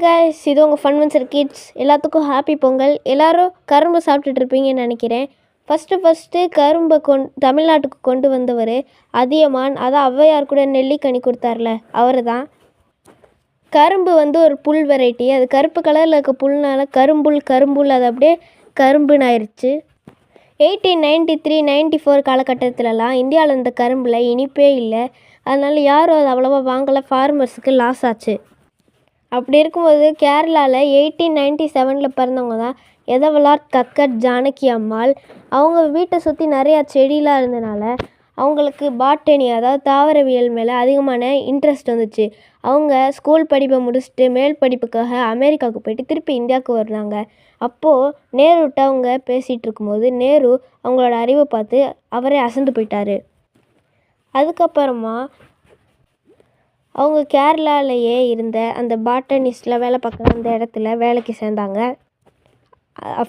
Guys, இது உங்கள் ஃபன்வன்சர் kids. எல்லாத்துக்கும் ஹாப்பி பொங்கல். எல்லோரும் கரும்பு சாப்பிட்டுட்டு இருப்பீங்கன்னு நினைக்கிறேன். ஃபஸ்ட்டு கரும்பை தமிழ்நாட்டுக்கு கொண்டு வந்தவர் அதியமான். அதான் ஔவையார் கூட நெல்லிக்கனி கொடுத்தார்ல, அவர் தான். கரும்பு ஒரு புல் வெரைட்டி. அது கருப்பு கலரில் இருக்க புல்னால கரும்புல் அது அப்படியே கரும்புன்னு ஆயிடுச்சு. 1893, 94 காலகட்டத்திலலாம் இந்தியாவில் இந்த கரும்பில் இனிப்பே இல்லை. அதனால் யாரும் அது அவ்வளோவா வாங்கலை. ஃபார்மர்ஸுக்கு லாஸ் ஆச்சு. அப்படி இருக்கும்போது கேரளாவில் 1897 பிறந்தவங்க தான் எதவலார் கக்கட் ஜானகி அம்மாள். அவங்க வீட்டை சுற்றி நிறையா செடியெலாம் இருந்தனால அவங்களுக்கு பாட்டனி, அதாவது தாவரவியல் மேலே அதிகமான இன்ட்ரெஸ்ட் வந்துச்சு. அவங்க ஸ்கூல் படிப்பை முடிச்சுட்டு மேல் படிப்புக்காக அமெரிக்காவுக்கு போயிட்டு திருப்பி இந்தியாவுக்கு வர்றாங்க. அப்போது நேருட்ட அவங்க பேசிகிட்டு இருக்கும்போது நேரு அவங்களோட அறிவை பார்த்து அவரே அசந்து போயிட்டார். அதுக்கப்புறமா அவங்க கேரளாலேயே இருந்த அந்த பாட்டனிஸ்டில் வேலை பார்க்குற அந்த இடத்துல வேலைக்கு சேர்ந்தாங்க.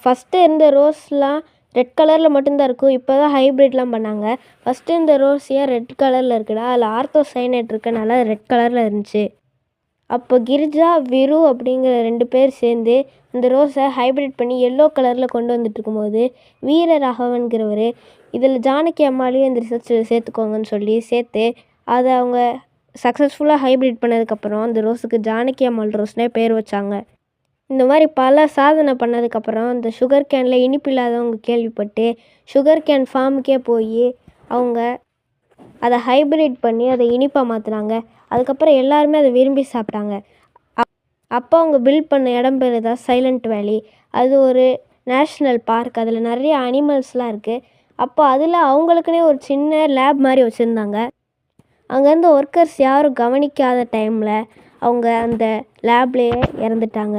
ஃபஸ்ட்டு இருந்த ரோஸ்லாம் ரெட் கலரில் மட்டும்தான் இருக்கும். இப்போ தான் ஹைப்ரிட்லாம் பண்ணாங்க. ஃபஸ்ட்டு இந்த ரோஸ் ஏன் ரெட் கலரில் இருக்குன்னா அதில் ஆர்த்தோசைனேட் இருக்கனால ரெட் கலரில் இருந்துச்சு. அப்போ கிரிஜா, விரு அப்படிங்கிற 2 பேர் சேர்ந்து அந்த ரோஸை ஹைப்ரிட் பண்ணி எல்லோ கலரில் கொண்டு வந்துட்டு இருக்கும்போது வீரராகவன்கிறவர் இதில் ஜானகி அம்மாலையும் இந்த ரிசர்ச் சேர்த்துக்கோங்கன்னு சொல்லி சேர்த்து அதை அவங்க சக்ஸஸ்ஃபுல்லாக ஹைப்ரிட் பண்ணதுக்கப்புறம் அந்த ரோஸுக்கு ஜானகி அம்மாள் ரோஸ்னே பேர் வச்சாங்க. இந்த மாதிரி பல சாதனை பண்ணதுக்கப்புறம் அந்த சுகர் கேனில் இனிப்பு இல்லாதவங்க கேள்விப்பட்டு சுகர் கேன் ஃபார்முக்கே போய் அவங்க அதை ஹைப்ரிட் பண்ணி அதை இனிப்பாக மாற்றினாங்க. அதுக்கப்புறம் எல்லாருமே அதை விரும்பி சாப்பிட்டாங்க. அப்போ அவங்க பில்ட் பண்ண இடம் பேர் தான் சைலண்ட் வேலி. அது ஒரு நேஷ்னல் பார்க். அதில் நிறைய அனிமல்ஸ்லாம் இருக்குது. அப்போ அதில் அவங்களுக்குன்னே ஒரு சின்ன லேப் மாதிரி வச்சுருந்தாங்க. அங்கேருந்து ஒர்க்கர்ஸ் யாரும் கவனிக்காத டைமில் அவங்க அந்த லேப்லேயே இறந்துட்டாங்க.